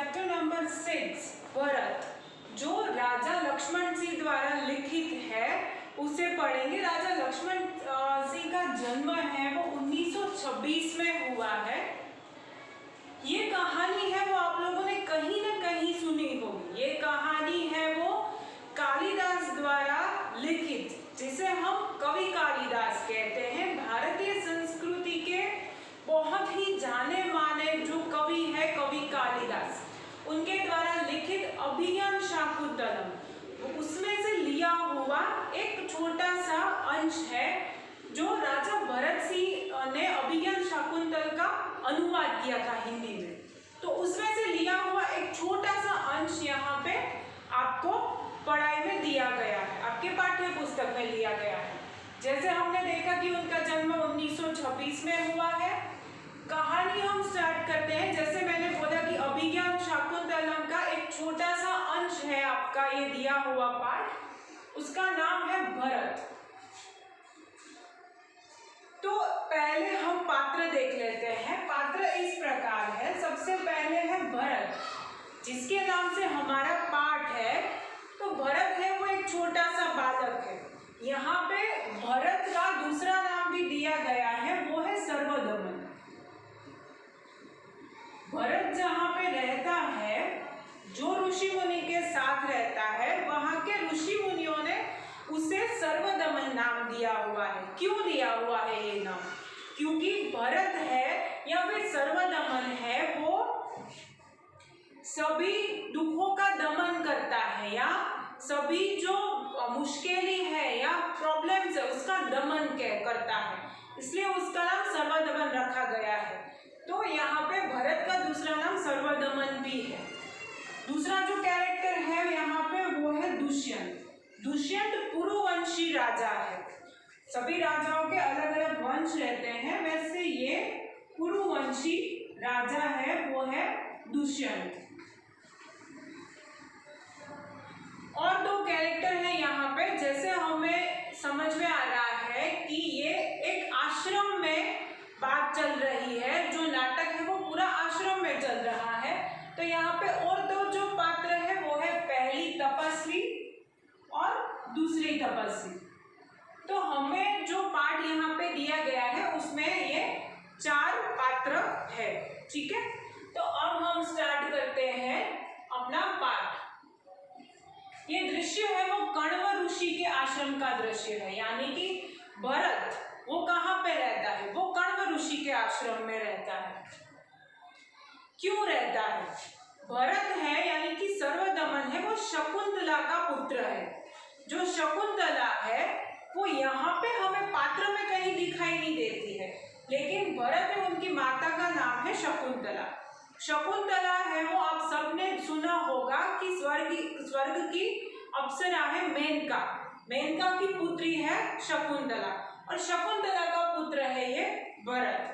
Chapter number 6 Bharat, जो राजा लक्ष्मण सिंह द्वारा लिखित है उसे पढ़ेंगे। राजा लक्ष्मण सिंह का जन्म है वो 1926 में हुआ है। ये कहानी है वो आप लोगों ने कहीं ना कहीं सुनी होगी। ये कहानी है वो कालिदास द्वारा लिखित, जिसे हम कवि कालिदास कहते हैं। भारतीय संस्कृति के बहुत ही जाने माने जो कवि है कवि कालिदास, उनके द्वारा लिखित अभिज्ञान शाकुंतलम, उसमें से लिया हुआ एक छोटा सा अंश है जो राजा भरत सिंह ने अभिज्ञान शाकुंतल का अनुवाद किया था हिंदी में। तो उसमें से लिया हुआ एक छोटा सा अंश यहाँ पे आपको पढ़ाई में दिया गया है, आपके पाठ्य पुस्तक में लिया गया है। जैसे हमने देखा कि उनका जन्म 1926 में हुआ है। कहानी हम स्टार्ट करते हैं। जैसे मैंने बोला कि अभिज्ञान शाकुंतलम का एक छोटा सा अंश है आपका ये दिया हुआ पाठ, उसका नाम है भरत। तो पहले हम पात्र देख लेते हैं। पात्र इस प्रकार है। सबसे पहले है भरत, जिसके नाम से हमारा पाठ है। तो भरत है वो एक छोटा सा बालक है। यहाँ पे भरत का दूसरा नाम भी दिया गया है, वो है सर्वदमन। भरत जहाँ पे रहता है, जो ऋषि मुनि के साथ रहता है, वहाँ के ऋषि मुनियों ने उसे सर्वदमन नाम दिया हुआ है। क्यों दिया हुआ है ये नाम? क्योंकि भरत है या फिर सर्वदमन है वो सभी दुखों का दमन करता है, या सभी जो मुश्किलें है या प्रॉब्लम्स है उसका दमन करता है, इसलिए उसका नाम सर्वदमन रखा गया है। तो यहाँ पे भरत का दूसरा नाम सर्वदमन भी है। दूसरा जो कैरेक्टर है यहाँ पे वो है दुष्यंत। दुष्यंत पुरुवंशी राजा है। सभी राजाओं के अलग अलग वंश रहते हैं, वैसे ये पुरुवंशी राजा है, वो है दुष्यंत। और दो कैरेक्टर है यहाँ पे। जैसे हमें समझ में आ रहा है कि ये एक आश्रम में बात चल रही है, जो नाटक है वो पूरा आश्रम में चल रहा है। तो यहाँ पे और दो जो पात्र है वो है पहली तपस्वी और दूसरी तपस्वी। तो हमें जो पाठ यहाँ पे दिया गया है उसमें ये 4 पात्र है। ठीक है, तो अब हम स्टार्ट करते हैं अपना पाठ। ये दृश्य है वो कण्व ऋषि के आश्रम का दृश्य है, यानी कि भरत वो कहाँ पे रहता है? वो कण्व ऋषि के आश्रम में रहता है। क्यों रहता है? भरत है यानी कि सर्वदमन है, वो शकुंतला का पुत्र है। जो शकुंतला है वो यहाँ पे हमें पात्र में कहीं दिखाई नहीं देती है, लेकिन भरत है उनकी माता का नाम है शकुंतला। शकुंतला है वो आप सबने सुना होगा कि स्वर्ग की अप्सरा है मेनका। मेनका की पुत्री है शकुंतला, और शकुंतला का पुत्र है ये भरत।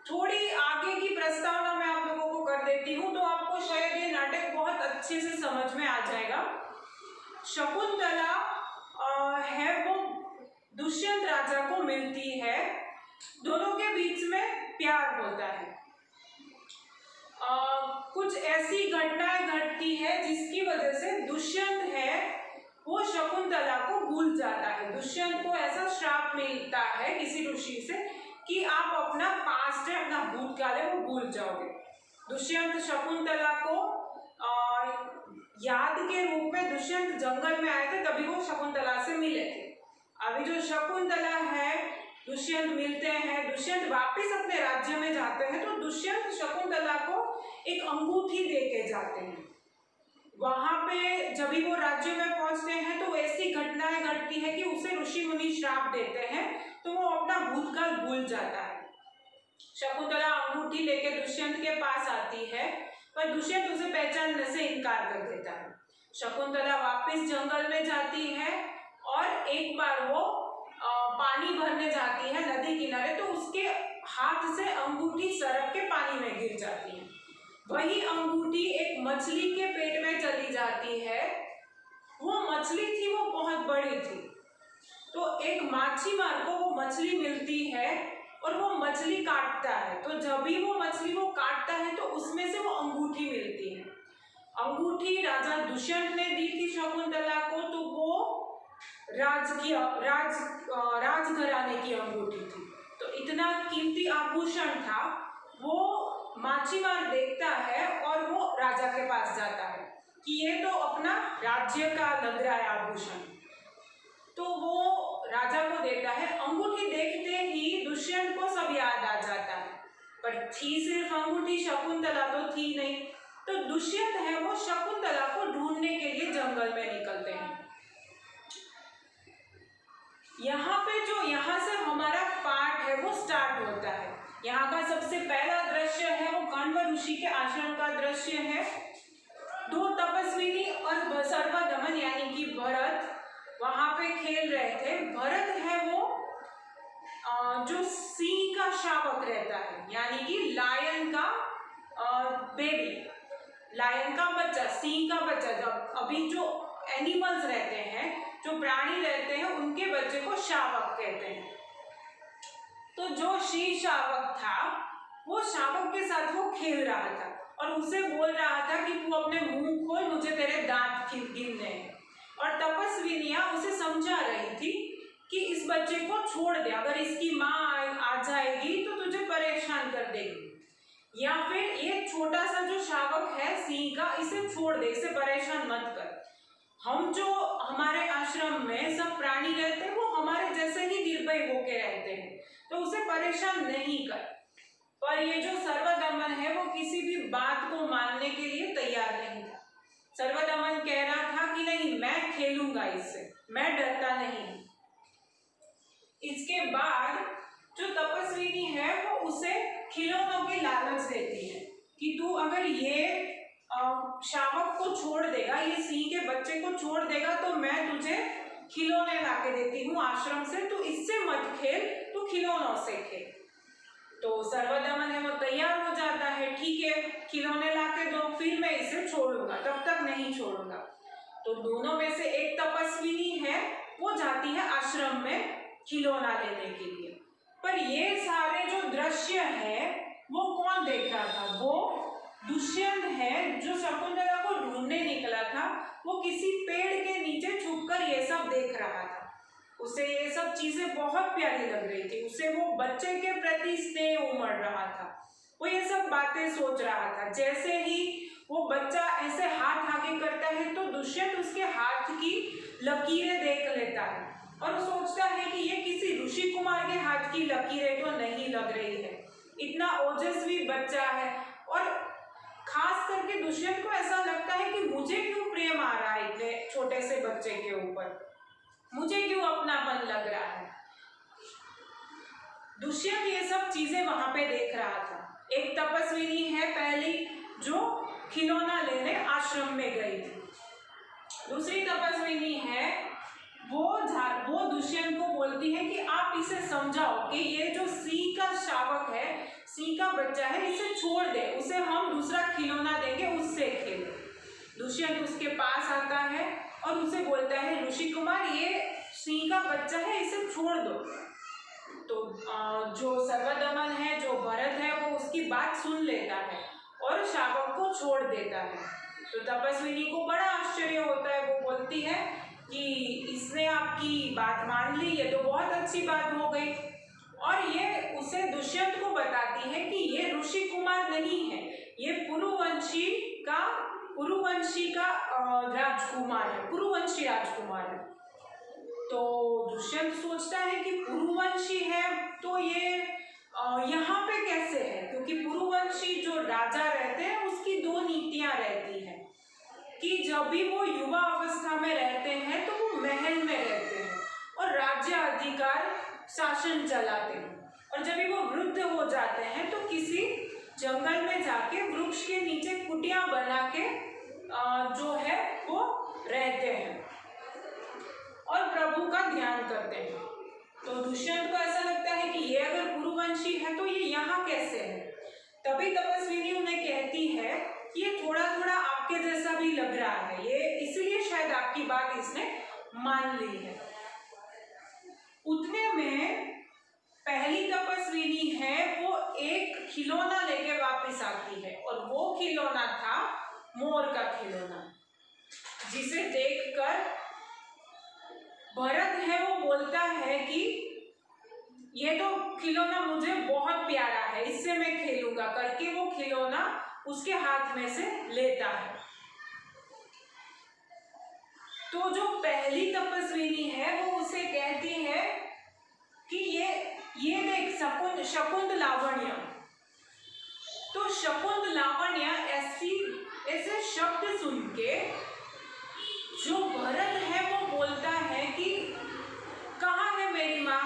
थोड़ी आगे की प्रस्तावना मैं आप लोगों को कर देती हूँ, तो आपको शायद ये नाटक बहुत अच्छे से समझ में आ जाएगा। शकुंतला है वो दुष्यंत राजा को मिलती है, दोनों के बीच में प्यार होता है। कुछ ऐसी घटनाएं घटती है जिसकी वजह से दुष्यंत है वो शकुंतला को भूल जाता है। दुष्यंत को ऐसा श्राप मिलता है किसी ऋषि से कि आप अपना पास्ट है, अपना भूतकाल है वो भूल जाओगे। दुष्यंत शकुंतला को याद के रूप में दुष्यंत जंगल में आए थे, तभी वो शकुंतला से मिले थे। अभी जो शकुंतला है दुष्यंत मिलते हैं, दुष्यंत वापस अपने राज्य में जाते हैं, तो दुष्यंत शकुंतला को एक अंगूठी दे के जाते हैं। वहां पे जब भी वो राज्य में पहुंचते हैं तो ऐसी घटनाएं घटती है कि उसे ऋषि मुनि श्राप देते हैं, तो वो अपना भूतकाल भूल जाता है। शकुंतला अंगूठी लेके दुष्यंत के पास आती है, पर दुष्यंत उसे पहचानने से इनकार कर देता है। शकुंतला वापस जंगल में जाती है और एक बार वो पानी भरने जाती है नदी किनारे, तो उसके हाथ से अंगूठी सरक के पानी में गिर जाती है। वही अंगूठी एक मछली के पेट में चली जाती है। वो मछली थी वो बहुत बड़ी थी, तो एक माछीमार को वो मछली मिलती है और वो मछली काटता है। तो जब भी वो मछली वो काटता है तो उसमें से वो अंगूठी मिलती है। अंगूठी राजा दुष्यंत ने दी थी शकुंतला को, तो वो राजघराने की अंगूठी थी। तो इतना कीमती आभूषण था, वो माछीमार देखता है और वो राजा के पास जाता है कि ये तो अपना राज्य का लग रहा है आभूषण, तो वो राजा को देता है। अंगूठी देखते ही दुष्यंत को सब याद आ जाता है, पर थी सिर्फ अंगूठी, शकुंतला तो थी नहीं। तो दुष्यंत है वो शकुंतला को ढूंढने के लिए जंगल में निकलते हैं। यहाँ से हमारा पाठ है वो स्टार्ट होता है। यहाँ का सबसे पहला दृश्य है वो कण्व ऋषि के आश्रम का दृश्य है। दो तपस्विनी और सर्वदमन यानी कि भरत वहां पे खेल रहे थे। भरत है वो जो सिंह का शावक रहता है, यानी कि लायन का बेबी, लायन का बच्चा, सिंह का बच्चा। जब अभी जो एनिमल्स रहते हैं, जो प्राणी रहते हैं, उनके बच्चे को शावक कहते हैं। तो जो सिंह शावक था, वो शावक के साथ वो खेल रहा था और उसे बोल रहा था कि तू अपने मुंह खोल, मुझे तेरे दांत गिनने हैं। और तपस्विनियां उसे समझा रही थी कि इस बच्चे को छोड़ दे, अगर इसकी माँ आ जाएगी तो तुझे परेशान कर देगी, या फिर ये छोटा सा जो शावक है सिंह का, इसे छोड़ दे, इसे परेशान मत कर। हम जो हमारे आश्रम में सब प्राणी रहते हैं वो हमारे जैसे ही निर्भय होके रहते हैं, तो उसे परेशान नहीं कर। पर ये जो सर्वदमन है वो किसी भी बात को मानने के लिए तैयार नहीं था। सर्वदमन कह रहा था कि नहीं, मैं खेलूंगा इससे, मैं डरता नहीं। इसके बाद जो तपस्विनी है वो उसे खिलौनों की लालच देती है कि तू अगर ये शावक को छोड़ देगा, ये सिंह के बच्चे को छोड़ देगा, तो मैं तुझे खिलौने लाके देती हूँ आश्रम से, तू इससे मत खेल, तू खिलौनों से खेल। तो सर्वदमन है वो तैयार हो जाता है, ठीक है खिलौने लाके दो, फिर मैं इसे छोड़ूंगा, तब तक नहीं छोड़ूंगा। तो दोनों में से एक तपस्विनी है वो जाती है आश्रम में खिलौना लेने के लिए। पर ये सारे जो दृश्य है वो कौन देख रहा था? वो दुष्यंत है जो शकुंतला को ढूंढने निकला था। वो किसी पेड़ के नीचे छुपकर ये सब देख रहा था। उसे ये सब चीजें बहुत प्यारी लग रही थी। उसे वो बच्चे के प्रति स्नेह उमड़ रहा था। वो ये सब बातें सोच रहा था। जैसे ही वो बच्चा ऐसे हाथ आगे करता है तो दुष्यंत उसके हाथ की लकीरें देख लेता है और वो सोचता है कि ये किसी ऋषि कुमार के हाथ की लकीरें तो नहीं लग रही है। इतना ओजस्वी बच्चा है और खास करके दुष्यंत को ऐसा लगता है कि मुझे क्यों प्रेम आ रहा है इतने छोटे से बच्चे के ऊपर, मुझे क्यों अपनापन लग रहा है। दुष्यंत ये सब चीजें वहां पे देख रहा था। एक तपस्विनी है पहली जो खिलौना लेने आश्रम में गई थी। दूसरी तपस्विनी है वो दुष्यंत को बोलती है कि आप इसे समझाओ कि ये जो सिंह का शावक है, सिंह का बच्चा है, इसे छोड़ दे, उसे हम दूसरा खिलौना देंगे, उससे खेले। दुष्यंत उसके पास आता है और उसे बोलता है ऋषि कुमार ये सिंह का बच्चा है, इसे छोड़ दो। तो जो सर्वदमन है, जो भरत है, वो उसकी बात सुन लेता है और शावक को छोड़ देता है। तो तपस्विनी को बड़ा आश्चर्य होता है। वो बोलती है कि इसने आपकी बात मान ली, ये तो बहुत अच्छी बात हो गई। और ये उसे दुष्यंत को बताती है कि ये ऋषि कुमार नहीं है, ये पुरुवंशी का राजकुमार है, पुरुवंशी राजकुमार है। तो दुष्यंत सोचता है कि पुरुवंशी है तो ये यहाँ पे कैसे है, क्योंकि पुरुवंशी जो राजा रहते हैं उसकी दो नीतियां रहती हैं कि जब भी वो युवा अवस्था में रहते हैं तो वो महल में रहते हैं और राज्य अधिकार शासन चलाते हैं, और जब भी वो वृद्ध हो जाते हैं तो किसी जंगल में जाके वृक्ष के नीचे कुटिया बना के जो है वो रहते हैं और प्रभु का ध्यान करते हैं। तो दुष्यंत को ऐसा लगता है कि ये अगर पुरुवंशी है तो ये यहाँ कैसे है। तभी तपस्विनी उन्हें कहती है कि ये थोड़ा थोड़ा आपके जैसा भी लग रहा है, ये इसलिए शायद आपकी बात इसने मान ली है। उतने में पहली तपस्विनी है वो एक खिलौना लेके वापस आती है और वो खिलौना था मोर का खिलौना। खिलौना, जिसे देखकर भरत है वो बोलता है कि ये तो खिलौना मुझे बहुत प्यारा है, इससे मैं खेलूंगा करके वो खिलौना उसके हाथ में से लेता है। तो जो पहली तपस्विनी है वो उसे कहती है कि ये देख शकुंत लावण्य। तो शकुंत लावण्य ऐसे शब्द सुन के जो भरत है वो बोलता है कि कहाँ है मेरी माँ।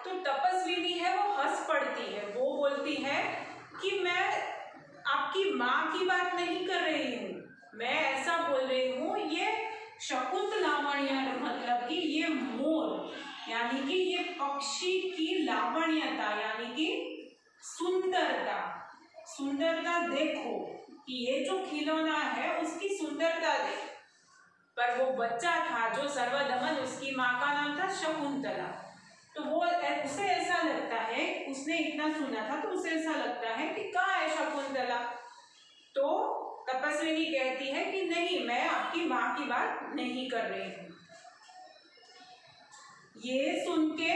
तो तपस्विनी है वो हंस पड़ती है, वो बोलती है कि मैं आपकी माँ की बात नहीं कर रही हूँ, मैं ऐसा बोल रही हूँ ये शकुंत लावण्य मतलब कि ये मोर यानी कि ये पक्षी की लावण्यता यानी कि सुंदरता देखो कि ये जो खिलौना है उसकी सुंदरता देखो। पर वो बच्चा था जो सर्वदमन, उसकी माँ का नाम था शकुंतला। तो वो उसे ऐसा लगता है, उसने इतना सुना था तो उसे ऐसा लगता है कि कहाँ है शकुंतला। तो तपस्विनी कहती है कि नहीं, मैं आपकी माँ की बात नहीं कर रही हूँ। ये सुन के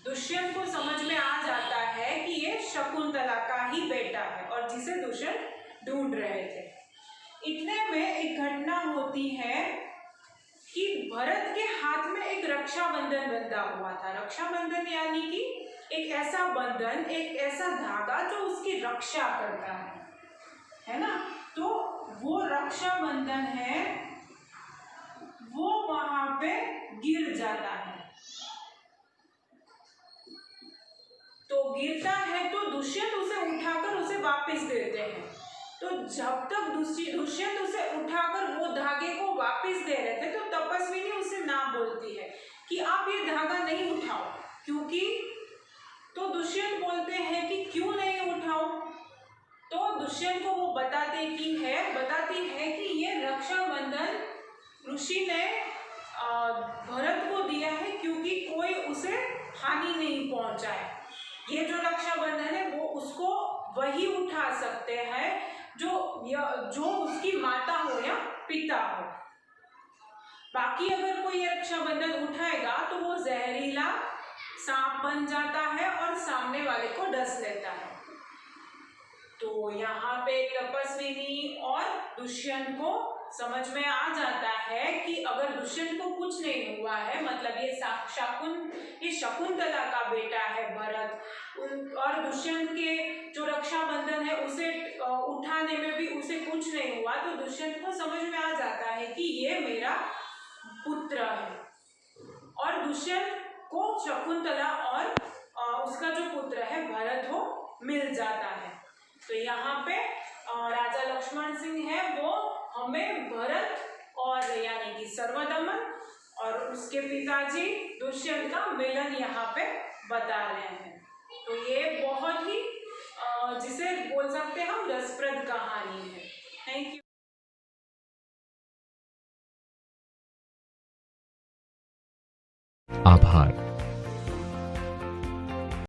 दुष्यंत को समझ में आ जाता है कि ये शकुंतला का ही बेटा है और जिसे दुष्यंत ढूंढ रहे थे। इतने में एक घटना होती है कि भरत के हाथ में एक रक्षाबंधन बंधा हुआ था। रक्षाबंधन यानी कि एक ऐसा बंधन, एक ऐसा धागा जो उसकी रक्षा करता है ना। तो वो रक्षाबंधन है वो वहां पे गिर जाता है। तो गिरता है तो दुष्यंत उसे उठाकर उसे वापस देते हैं। तो जब तक दुष्यंत उसे उठाकर वो धागे को वापस दे रहे थे तो तपस्विनी उसे ना बोलती है कि आप ये धागा नहीं उठाओ, क्योंकि तो दुष्यंत बोलते हैं कि क्यों नहीं उठाओ। तो दुष्यंत को वो बताती है कि ये रक्षाबंधन ऋषि ने भरत को दिया है क्योंकि कोई उसे हानि नहीं पहुंचाए। ये जो रक्षाबंधन है वो उसको वही उठा सकते हैं जो उसकी माता हो या पिता हो। बाकी अगर कोई ये रक्षाबंधन उठाएगा तो वो जहरीला सांप बन जाता है और सामने वाले को डस लेता है। तो यहाँ पे तपस्विनी और दुष्यंत को समझ में आ जाता है कि अगर दुष्यंत को कुछ नहीं हुआ है, मतलब ये शकुंतला का बेटा है भरत, और दुष्यंत के जो रक्षाबंधन है उसे उठाने में भी उसे कुछ नहीं हुआ, तो दुष्यंत को समझ में आ जाता है कि ये मेरा पुत्र है। और दुष्यंत को शकुंतला और उसका जो पुत्र है भरत वो मिल जाता है। तो यहाँ पे राजा लक्ष्मण सिंह है वो हमें भरत और यानी कि सर्वदमन और उसके पिताजी दुष्यंत का मिलन यहाँ पे बता रहे हैं। तो ये बहुत ही जिसे बोल सकते हैं हम रसप्रद कहानी है। Thank you. आभार।